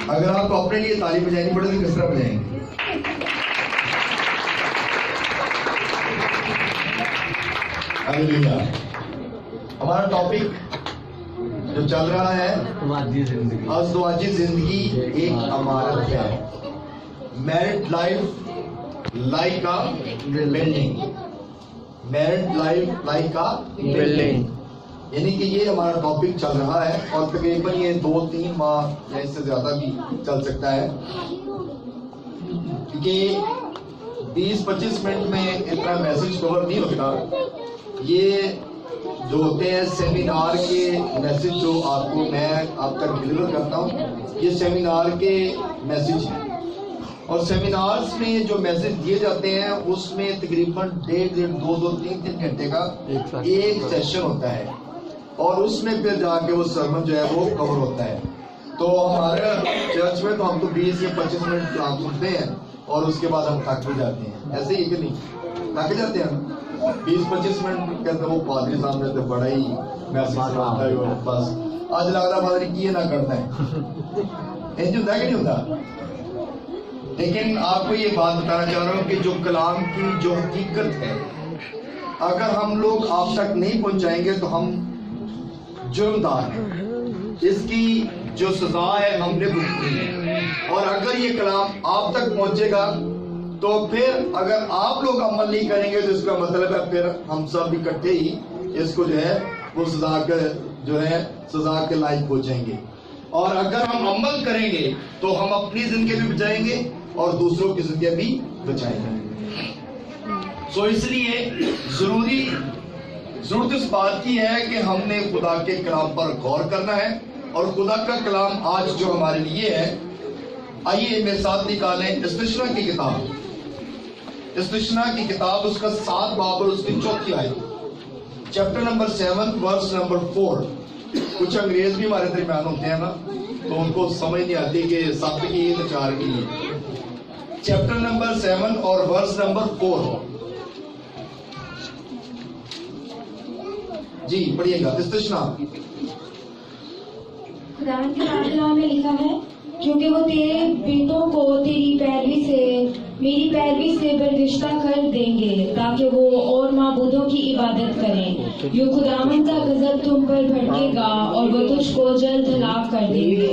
اگر آپ کو اپنے لیے تالی بجانی پڑے تو کس طرح بجائیں گے؟ ہمارا ٹاپک جو چل رہا ہے ازدواجی زندگی ایک عمارت ہے. Married life like a building. Married life like a building, یعنی کہ یہ ہمارا ٹاپک چل رہا ہے اور تقریباً یہ 2-3 ماہ یا اس سے زیادہ بھی چل سکتا ہے، کیونکہ 20-25 منٹ میں اتنا میسج کور نہیں ہوتا. یہ جو ہوتے ہیں سیمینار کے میسج جو آپ کو میں آپ تک ڈلیور کرتا ہوں، یہ سیمینار کے میسج ہیں. اور سیمینارز میں جو میسج دیے جاتے ہیں اس میں تقریباً 1.5 2-3 گھنٹے کا ایک سیشن ہوتا ہے، اور اس میں پھر جا کے وہ سرمن جو ہے وہ کور ہوتا ہے. تو ہمارے چرچ میں تو ہم تو 20 یا 25 منٹ کلام سنتے ہیں اور اس کے بعد ہم تھک بھی جاتے ہیں. ایسے ہی کہ نہیں تھک جاتے ہیں ہم 20-25 منٹ کہتے ہیں وہ پادری صاحب نے تو بڑا ہی میسج کرتا ہے بس آج لگ رہا پادری کی نہ کرنا ہے. انج ہوتا ہے کہ نہیں ہوتا؟ لیکن آپ کو یہ بات بتانا چاہ رہا ہوں کہ جو کلام کی جو حقیقت ہے اگر ہم لوگ آپ تک نہیں پہنچائیں گے تو ہم جرمدار ہیں. اس کی جو سزا ہے ہم نے بھگتنی ہے. اور اگر یہ کلام آپ تک پہنچے گا تو پھر اگر آپ لوگ عمل نہیں کریں گے تو اس کا مطلب ہے پھر ہم سب اکٹھے ہی اس کو جو ہے وہ سزا کے لائق ہو جائیں گے. اور اگر ہم عمل کریں گے تو ہم اپنی زندگی بھی بچائیں گے اور دوسروں کی زندگی بھی بچائیں گے. سو اس لیے ضرورت اس بات کی ہے کہ ہم نے خدا کے کلام پر غور کرنا ہے. اور خدا کا کلام آج جو ہمارے لیے ہے، آئیے میرے ساتھ نکالیں استشنا کی کتاب. استشنا کی کتاب اس کا 7 باب اور اس کی 4 آیت، چیپٹر نمبر 7 ورس نمبر 4. کچھ انگریز بھی ہمارے درمیان ہوتے ہیں نا، تو ان کو سمجھ نہیں آتی کہ 7 کی ہے تو 4 کی ہے. چیپٹر نمبر 7 اور ورس نمبر 4 جی پڑھیے گا. استشنا. خدا کے پاک میں لکھا ہے، کیونکہ وہ تیرے بیٹوں کو تیری پیروی سے میری پیروی سے برگشتہ کر دیں گے تاکہ وہ اور معبودوں کی عبادت کریں. یوں خداوند کا غضب تم پر بھڑکے گا اور وہ تجھ کو جلد ہلاک کر دیں گے.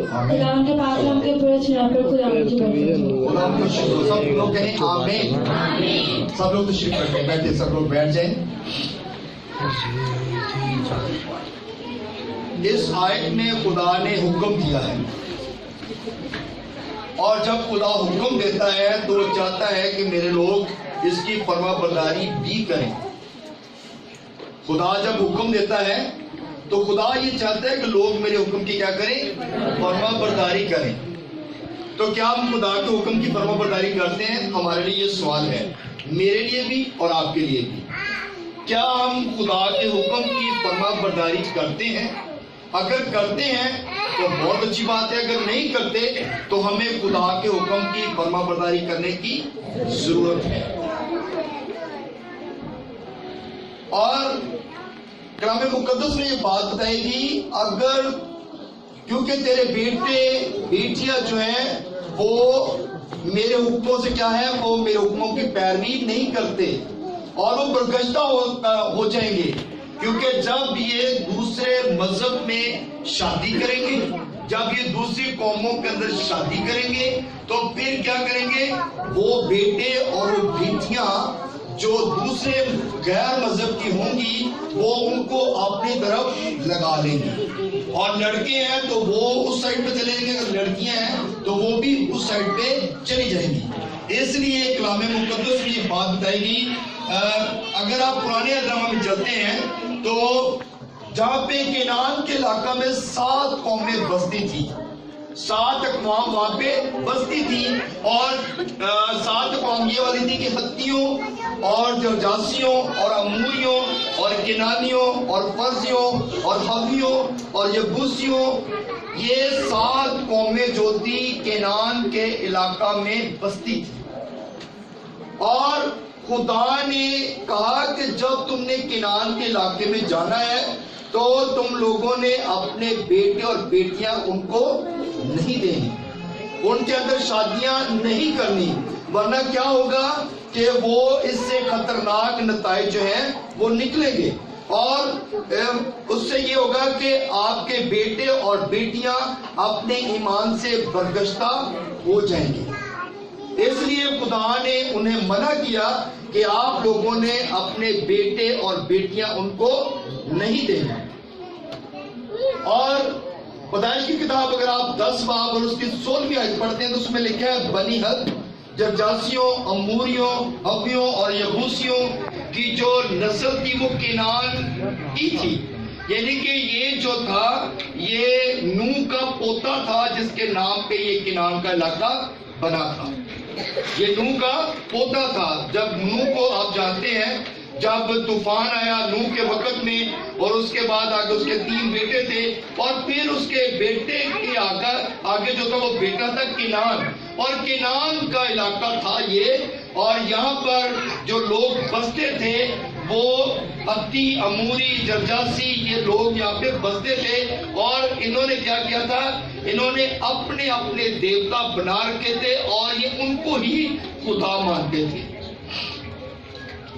خداوند کے پاک کے پرچنا پر خداوند کی برکت ہو. سب لوگ کہیں آمین. سب لوگ تشریف رکھیں، بیٹھے سب لوگ بیٹھ جائیں. اس آیت میں خدا نے حکم دیا ہے، اور جب خدا حکم دیتا ہے تو وہ چاہتا ہے کہ میرے لوگ اس کی فرما برداری بھی کریں. خدا جب حکم دیتا ہے تو خدا یہ چاہتا ہے کہ لوگ میرے حکم کی کیا کریں؟ فرما برداری کریں. تو کیا ہم خدا کے حکم کی فرما برداری کرتے ہیں؟ ہمارے لیے یہ سوال ہے، میرے لیے بھی اور آپ کے لیے بھی. کیا ہم خدا کے حکم کی فرما برداری کرتے ہیں؟ اگر کرتے ہیں تو بہت اچھی بات ہے، اگر نہیں کرتے تو ہمیں خدا کے حکم کی فرما برداری کرنے کی ضرورت ہے. اور کلام مقدس میں یہ بات بتائے گی، اگر کیونکہ تیرے بیٹے بیٹیاں جو ہیں وہ میرے حکموں سے کیا ہے، وہ میرے حکموں کی پیروی نہیں کرتے اور وہ برگشتہ ہو جائیں گے. کیونکہ جب یہ دوسرے مذہب میں شادی کریں گے، جب یہ دوسری قوموں کے اندر شادی کریں گے تو پھر کیا کریں گے؟ وہ بیٹے اور وہ بیٹیاں جو دوسرے غیر مذہب کی ہوں گی وہ ان کو اپنی طرف لگا لیں گے. اور لڑکے ہیں تو وہ اس سائڈ پہ چلیں گے، اگر لڑکیاں ہیں تو وہ بھی اس سائڈ پہ چلی جائیں گی. اس لیے کلام مقدس میں یہ بات بتائے گی. اگر آپ پرانے عہد میں چلتے ہیں تو جہاں پہ کینان کے علاقہ میں 7 قومیں بستی تھی، 7 اقوام وہاں پہ بستی تھی. اور 7 اقوام یہ والی تھی کہ ہتھیوں اور جرجاسیوں اور اموریوں اور کنانیوں اور فرزیوں اور حویوں اور یبوسیوں، یہ 7 قومیں جو تھی کینان کے علاقہ میں بستی تھی. اور خدا نے کہا کہ جب تم نے کنعان کے علاقے میں جانا ہے تو تم لوگوں نے اپنے بیٹے اور بیٹیاں ان کو نہیں دینی، ان کے اندر شادیاں نہیں کرنی، ورنہ کیا ہوگا کہ وہ اس سے خطرناک نتائج جو ہیں وہ نکلیں گے، اور اس سے یہ ہوگا کہ آپ کے بیٹے اور بیٹیاں اپنے ایمان سے برگشتہ ہو جائیں گے۔ اس لیے خدا نے انہیں منع کیا کہ آپ لوگوں نے اپنے بیٹے اور بیٹیاں ان کو نہیں دینا۔ اور پیدائش کی کتاب اگر آپ 10 باب اور اس کی 16ویں آیت پڑھتے ہیں تو اس میں لکھا ہے بنی حد جرجاسیوں، اموریوں، حویوں اور یبوسیوں کی جو نسل تھی وہ کنعان کی تھی، یعنی کہ یہ جو تھا یہ نوح کا پوتا تھا جس کے نام پہ یہ کنعان کا علاقہ بنا تھا۔ یہ نوح کا پوتا تھا۔ جب نوح کو آپ جانتے ہیں جب طوفان آیا نوح کے وقت میں، اور اس کے بعد آگے اس کے 3 بیٹے تھے، اور پھر اس کے بیٹے کے آگے جو تھا وہ بیٹا تھا کنعان، اور کنعان کا علاقہ تھا یہ، اور یہاں پر جو لوگ بستے تھے وہ ہتی، اموری، جرجاسی، یہ لوگ یہاں پہ بستے تھے، اور انہوں نے کیا کیا تھا، انہوں نے اپنے اپنے دیوتا بنا رکھے تھے اور یہ ان کو ہی خدا مانتے تھے۔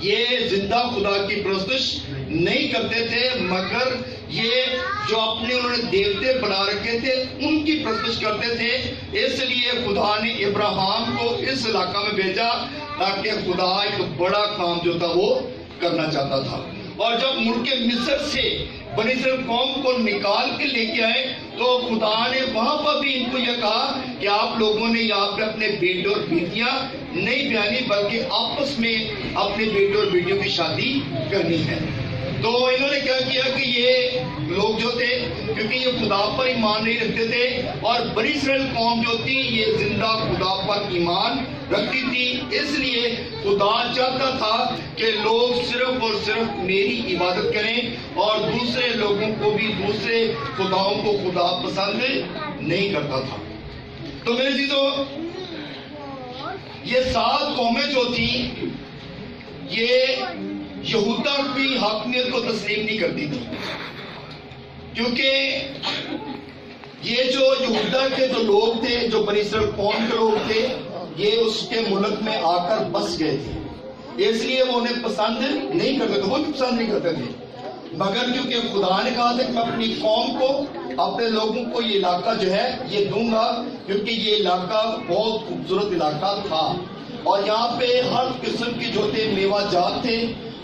یہ زندہ خدا کی پرستش نہیں کرتے تھے، مگر یہ جو اپنے انہوں نے دیوتے بنا رکھے تھے ان کی پرستش کرتے تھے۔ اس لیے خدا نے ابراہیم کو اس علاقہ میں بھیجا تاکہ خدا ایک بڑا کام جو تھا وہ کرنا چاہتا تھا۔ اور جب ملک مصر سے بنی اسرائیل قوم کو نکال کے لے کے آئے تو خدا نے وہاں پر بھی ان کو یہ کہا کہ آپ لوگوں نے یہاں پہ اپنے بیٹے اور بیٹیاں نہیں بیانی بلکہ آپس میں اپنے بیٹے اور بیٹیوں کی شادی کرنی ہے۔ تو انہوں نے کیا کیا کہ یہ لوگ جو تھے کیونکہ یہ خدا پر ایمان نہیں رکھتے تھے، اور بنی اسرائیل قوم جو تھی یہ زندہ خدا پر ایمان رکھتی تھی، اس لیے خدا چاہتا تھا کہ لوگ صرف اور صرف میری عبادت کریں اور دوسرے لوگوں کو بھی دوسرے خداؤں کو خدا پسند نہیں کرتا تھا۔ تو میرے عزیزو، یہ 7 قومیں جو تھیں یہ یہودا کی حاکمیت کو تسلیم نہیں کرتی تھی، کیونکہ یہ جو یہودا کے جو لوگ تھے، جو بنی اسرائیل قوم کے لوگ تھے، یہ اس کے ملک میں آ کر بس گئے تھے، اس لیے وہ انہیں پسند نہیں کرتے تھے، وہ بھی پسند نہیں کرتے تھے، مگر کیونکہ خدا نے کہا تھا کہ میں اپنی قوم کو، اپنے لوگوں کو یہ علاقہ جو ہے یہ دوں گا، کیونکہ یہ علاقہ بہت خوبصورت علاقہ تھا، اور یہاں پہ ہر قسم کی جو تھے میوہ جات تھے،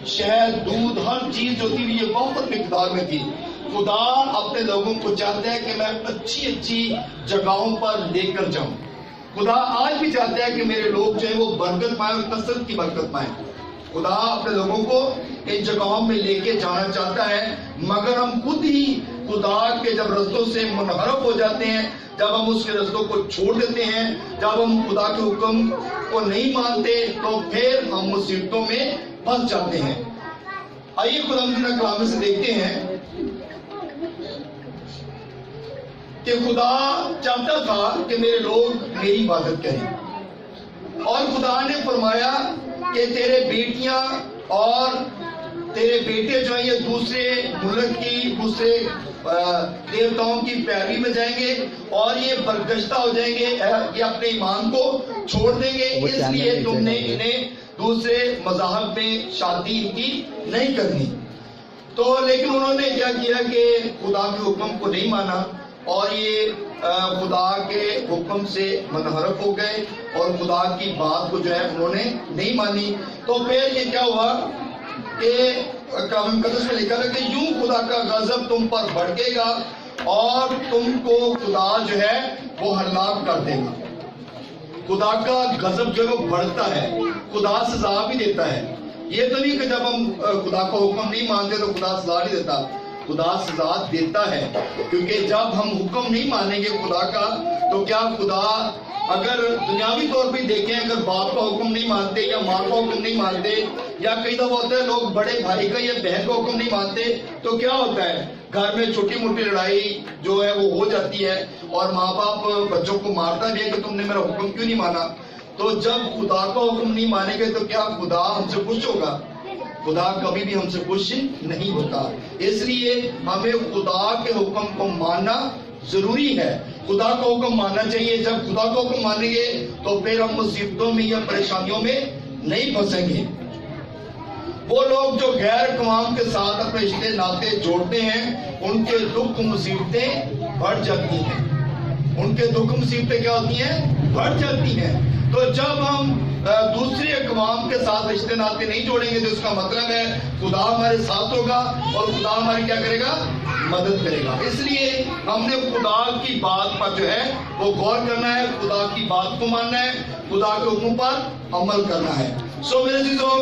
شہد، دودھ، ہر چیز جو تھی یہ بہت مقدار میں تھی۔ خدا اپنے لوگوں کو چاہتا ہے کہ میں اچھی اچھی جگہوں پر لے کر جاؤں۔ خدا آج بھی چاہتا ہے کہ میرے لوگ جو ہیں وہ برکت پائیں اور کثرت کی برکت پائیں۔ خدا اپنے لوگوں کو ان جگہوں میں لے کے جانا چاہتا ہے، مگر ہم خود ہی خدا کے جب رستوں سے منحرف ہو جاتے ہیں، جب ہم اس کے رستوں کو چھوڑ دیتے ہیں، جب ہم خدا کے حکم کو نہیں مانتے تو پھر ہم مصیبتوں میں پھنس جاتے ہیں۔ آئیے خدا اپنے کلام سے دیکھتے ہیں کہ خدا چاہتا تھا کہ میرے لوگ میری عبادت کریں، اور خدا نے فرمایا کہ تیرے بیٹیاں اور تیرے بیٹے جو ہیں یہ دوسرے ملک کی، دوسرے دیوتاؤں کی پیروی میں جائیں گے اور یہ برگشتہ ہو جائیں گے، یہ اپنے ایمان کو چھوڑ دیں گے، اس لیے تم نے انہیں دوسرے مذاہب میں شادی ان کی نہیں کرنی۔ تو لیکن انہوں نے کیا کیا کہ خدا کے حکم کو نہیں مانا، اور یہ خدا کے حکم سے منحرف ہو گئے اور خدا کی بات کو جو ہے انہوں نے نہیں مانی۔ تو پھر یہ کیا ہوا کہ کلام مقدس میں لکھا ہے کہ یوں خدا کا غضب تم پر بھڑکے گا اور تم کو خدا جو ہے وہ ہلاک کر دے گا۔ خدا کا غضب جو ہے وہ بڑھتا ہے، خدا سزا بھی دیتا ہے۔ یہ تو نہیں کہ جب ہم خدا کا حکم نہیں مانتے تو خدا سزا نہیں دیتا، خدا سزا دیتا ہے، کیونکہ جب ہم حکم نہیں مانیں گے خدا کا تو کیا خدا، اگر دنیاوی طور پہ دیکھیں، اگر باپ کا حکم نہیں مانتے یا ماں کا حکم نہیں مانتے، یا کئی دفعہ ہوتا ہے لوگ بڑے بھائی کا یا بہن کا حکم نہیں مانتے تو کیا ہوتا ہے، گھر میں چھوٹی موٹی لڑائی جو ہے وہ ہو جاتی ہے، اور ماں باپ بچوں کو مارتا بھی ہے کہ تم نے میرا حکم کیوں نہیں مانا۔ تو تو جب خدا کا حکم نہیں مانیں گے تو کیا خدا ہم سے خوش ہوگا؟ خدا کبھی بھی ہم سے خوش نہیں ہوتا. اس لیے ہمیں خدا کے حکم کو ماننا ضروری ہے. خدا کا حکم ماننا چاہیے. جب خدا کا حکم مانیں گے تو پھر ہم مصیبتوں میں یا پریشانیوں میں نہیں پھنسیں گے. وہ لوگ جو غیر اقوام کے ساتھ اپنے رشتے ناطے جوڑتے ہیں ان کے دکھ مصیبتیں بڑھ جاتی ہیں. ان کے دکھ مصیبتیں کیا ہوتی ہیں؟ بڑھ جاتی ہیں. تو جب ہم دوسری اقوام کے ساتھ رشتے ناطے نہیں جوڑیں گے تو اس کا مطلب ہے خدا ہمارے ساتھ ہوگا اور خدا ہماری کیا کرے گا؟ مدد کرے گا. اس لیے ہم نے خدا کی بات پر جو ہے وہ غور کرنا ہے, خدا کی بات کو ماننا ہے, خدا کے حکم پر عمل کرنا ہے. سو میرے عزیزو,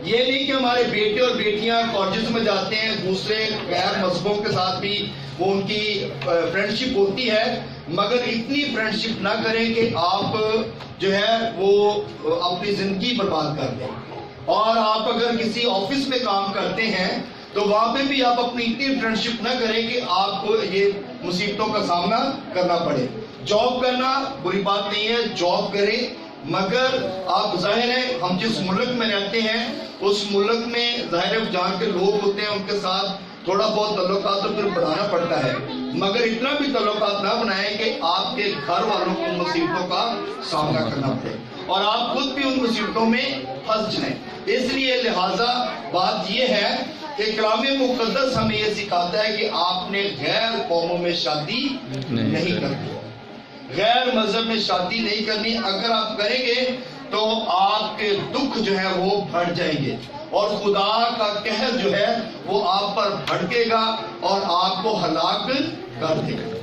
یہ نہیں کہ ہمارے بیٹے اور بیٹیاں کالجز میں جاتے ہیں, دوسرے غیر مذہبوں کے ساتھ بھی وہ ان کی فرینڈشپ ہوتی ہے, مگر اتنی فرینڈشپ نہ کریں کہ آپ جو ہے وہ اپنی زندگی برباد کر دیں. اور آپ اگر کسی آفس میں کام کرتے ہیں تو وہاں پہ بھی آپ اپنی اتنی فرینڈشپ نہ کریں کہ آپ کو یہ مصیبتوں کا سامنا کرنا پڑے. جاب کرنا بری بات نہیں ہے, جاب کریں, مگر آپ ظاہر ہے ہم جس ملک میں رہتے ہیں اس ملک میں ظاہر ہے جہاں کے لوگ ہوتے ہیں ان کے ساتھ تھوڑا بہت تعلقات تو پھر بڑھانا پڑتا ہے, مگر اتنا بھی تعلقات نہ بنائیں کہ آپ کے گھر والوں کو مصیبتوں کا سامنا کرنا پڑے اور آپ خود بھی ان مصیبتوں میں پھنس جائیں. اس لیے لہٰذا بات یہ ہے کہ کلام مقدس ہمیں یہ سکھاتا ہے کہ آپ نے غیر قوموں میں شادی نہیں کرنی, غیر مذہب میں شادی نہیں کرنی. اگر آپ کریں گے تو آپ کے دکھ جو ہے وہ بڑھ جائیں گے اور خدا کا قہر جو ہے وہ آپ پر بھڑکے گا اور آپ کو ہلاک کر دے گا.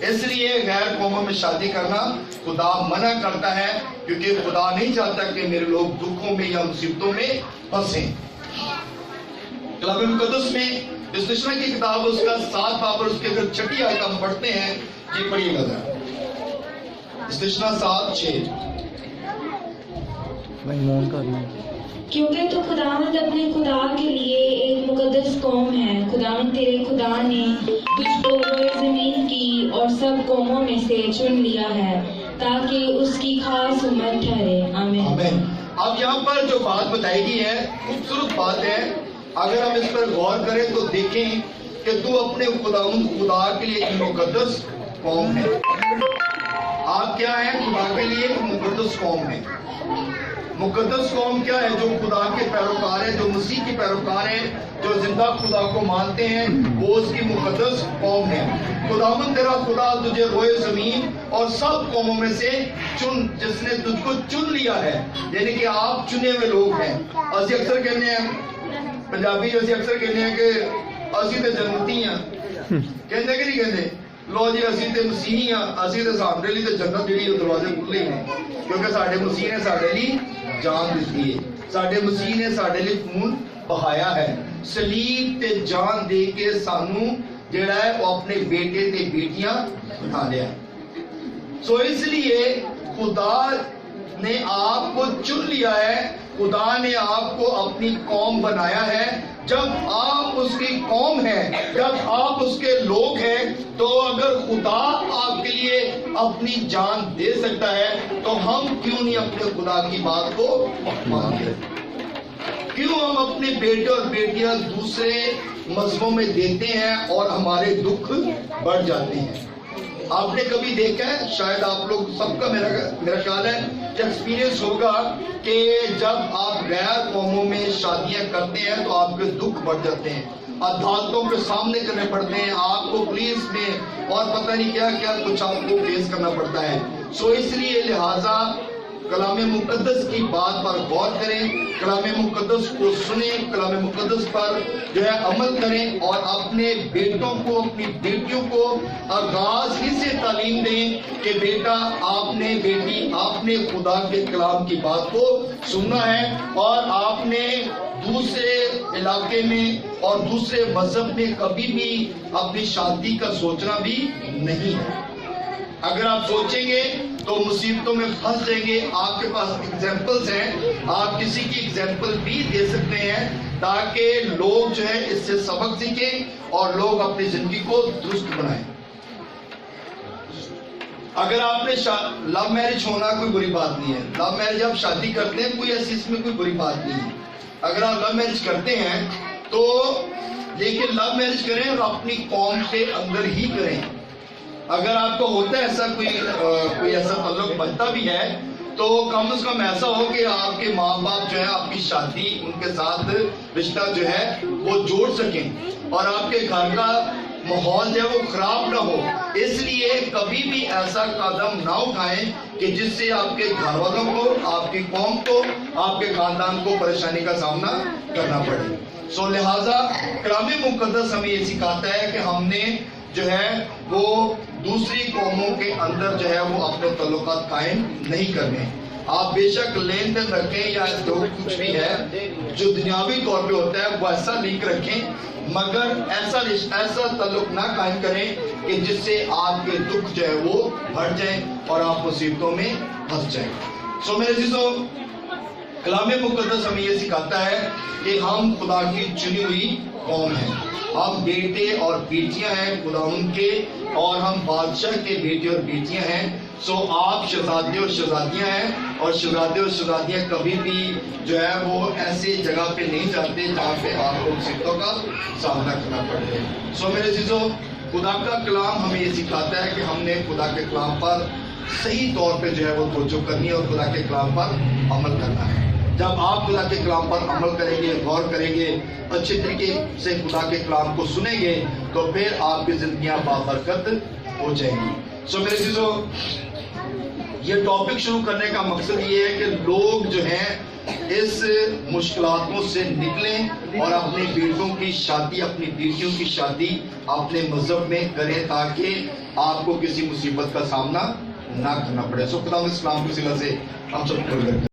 اس لیے غیر قوموں میں شادی کرنا خدا منع کرتا ہے, کیونکہ خدا نہیں چاہتا کہ میرے لوگ دکھوں میں یا مصیبتوں میں پھنسیں. کلام مقدس میں استشنا کی کتاب اس کا 7 باب اور اس کے اگر 6 آیت ہم پڑھتے ہیں, یہ پڑھیے گا ذرا. استشنا 7:6. کیونکہ تو خداوند اپنے خدا کے لیے ایک مقدس قوم ہے. خداوند تیرے خدا نے تجھ کو روئے زمین کی اور سب قوموں میں سے چن لیا ہے تاکہ اس کی خاص امت ٹھہرے. آمین. اب یہاں پر جو بات بتائی گئی ہے خوبصورت بات ہے. اگر ہم اس پر غور کریں تو دیکھیں کہ تو اپنے خدا کے لیے ایک مقدس قوم ہے. آپ کیا ہیں؟ خدا کے لیے ایک مقدس قوم ہے. مقدس قوم کیا ہے؟ جو خدا کے پیروکار ہیں, جو مسیح کے پیروکار ہیں, جو زندہ خدا کو مانتے ہیں, وہ اس کی مقدس قوم ہے. خداوند تیرا خدا تجھے روئے زمین اور سب قوموں میں سے چن, جس نے تجھ کو چن لیا ہے, یعنی کہ آپ چنے ہوئے لوگ ہیں. اسی اکثر کہنے ہیں پنجابی, اسی اکثر کہنے ہیں کہ اسی تے جنتی ہیں, کہتے کہ نہیں کہتے؟ لو جی اسی تے مسیحی ہاں, اسی تے ساڈے لئی تے جنت جڑی دروازے کھلے ہیں, کیونکہ ساڈے مسیح نے ساڈے لئی جان دیتی ہے, ساڈے مسیح نے ساڈے لئی خون بہایا ہے, صلیب تے جان دے کے سانو جڑا ہے وہ اپنے بیٹے تے بیٹیاں بنا لیا. سو اس لیے خدا نے آپ کو چن لیا ہے, خدا نے آپ کو اپنی قوم بنایا ہے. جب آپ اس کی قوم ہیں, جب آپ اس کے لوگ ہیں, تو اگر خدا آپ کے لیے اپنی جان دے سکتا ہے تو ہم کیوں نہیں اپنے خدا کی بات کو مانتے؟ کیوں ہم اپنے بیٹے اور بیٹیاں دوسرے مذہبوں میں دیتے ہیں اور ہمارے دکھ بڑھ جاتے ہیں؟ آپ نے کبھی دیکھا ہے, شاید آپ لوگ سب کا میرا خیال ہے کہ ایکسپیرینس ہوگا کہ جب آپ غیر قوموں میں شادیاں کرتے ہیں تو آپ کے دکھ بڑھ جاتے ہیں, عدالتوں کے سامنے کرنے پڑتے ہیں, آپ کو پولیس میں اور پتہ نہیں کیا کیا کچھ آپ کو فیس کرنا پڑتا ہے. سو اس لیے لہٰذا کلام مقدس کی بات پر غور کریں, کلام مقدس کو سنیں, کلام مقدس پر جو ہے عمل کریں اور اپنے بیٹوں کو, اپنی بیٹیوں کو آغاز ہی سے تعلیم دیں کہ بیٹا آپ نے, بیٹی آپ نے خدا کے کلام کی بات کو سننا ہے اور آپ نے دوسرے علاقے میں اور دوسرے مذہب میں کبھی بھی اپنی شادی کا سوچنا بھی نہیں ہے. اگر آپ سوچیں گے تو مصیبتوں میں پھنس جائیں گے. آپ کے پاس ایگزامپلز ہیں, آپ کسی کی ایگزامپل بھی دے سکتے ہیں تاکہ لوگ جو ہے اس سے سبق سیکھیں اور لوگ اپنی زندگی کو درست بنائیں. اگر آپ نے لو میرج ہونا کوئی بری بات نہیں ہے. لو میرج آپ شادی کرتے ہیں کوئی ایسی اس میں کوئی بری بات نہیں ہے. اگر آپ لو میرج کرتے ہیں تو لیکن لو میرج کریں اور اپنی قوم کے اندر ہی کریں. اگر آپ کو ہوتا ہے ایسا کوئی ایسا تعلق بنتا بھی ہے تو کم از کم ایسا ہو کہ آپ کے ماں باپ جو ہے آپ کی شادی ان کے ساتھ رشتہ جو ہے وہ جوڑ سکیں اور آپ کے گھر کا ماحول جو ہے وہ خراب نہ ہو. اس لیے کبھی بھی ایسا قدم نہ اٹھائیں کہ جس سے آپ کے گھر والوں کو, آپ کی قوم کو, آپ کے خاندان کو پریشانی کا سامنا کرنا پڑے. سو لہٰذا کلام مقدس ہمیں یہ سکھاتا ہے کہ ہم نے جو ہے وہ دوسری قوموں کے اندر جو ہے وہ اپنے تعلقات قائم نہیں کرنے. آپ بے شک لین دین رکھیں یا جو کچھ بھی ہے جو دنیاوی طور پہ ہوتا ہے وہ ایسا لنک رکھیں, مگر ایسا تعلق نہ قائم کریں کہ جس سے آپ کے دکھ جو ہے وہ بڑھ جائیں اور آپ مصیبتوں میں پھنس جائیں. سو میرے عزیزو, کلام مقدس ہمیں یہ سکھاتا ہے کہ ہم خدا کی چنی ہوئی قوم ہیں. ہم بیٹے اور بیٹیاں ہیں خداوند کے, اور ہم بادشاہ کے بیٹے اور بیٹیاں ہیں. سو آپ شہزادے اور شہزادیاں ہیں, اور شہزادے اور شہزادیاں کبھی بھی جو ہے وہ ایسی جگہ پہ نہیں جاتے جہاں پہ آپ کو مصیبتوں کا سامنا کرنا پڑے. سو میرے عزیزو, خدا کا کلام ہمیں یہ سکھاتا ہے کہ ہم نے خدا کے کلام پر صحیح طور پہ جو ہے وہ توجہ کرنی ہے اور خدا کے کلام پر عمل کرنا ہے. جب آپ خدا کے کلام پر عمل کریں گے, غور کریں گے, اچھے طریقے سے خدا کے کلام کو سنیں گے, تو پھر آپ کی زندگیاں بابرکت ہو جائیں گی. سو میرے عزیزو, یہ ٹاپک شروع کرنے کا مقصد یہ ہے کہ لوگ جو ہیں اس مشکلاتوں سے نکلیں اور اپنے بیٹوں کی شادی, اپنی بیٹیوں کی شادی اپنے مذہب میں کریں تاکہ آپ کو کسی مصیبت کا سامنا نہ کرنا پڑے. سو خدا اسلام کی صلہ سے ہم سب کو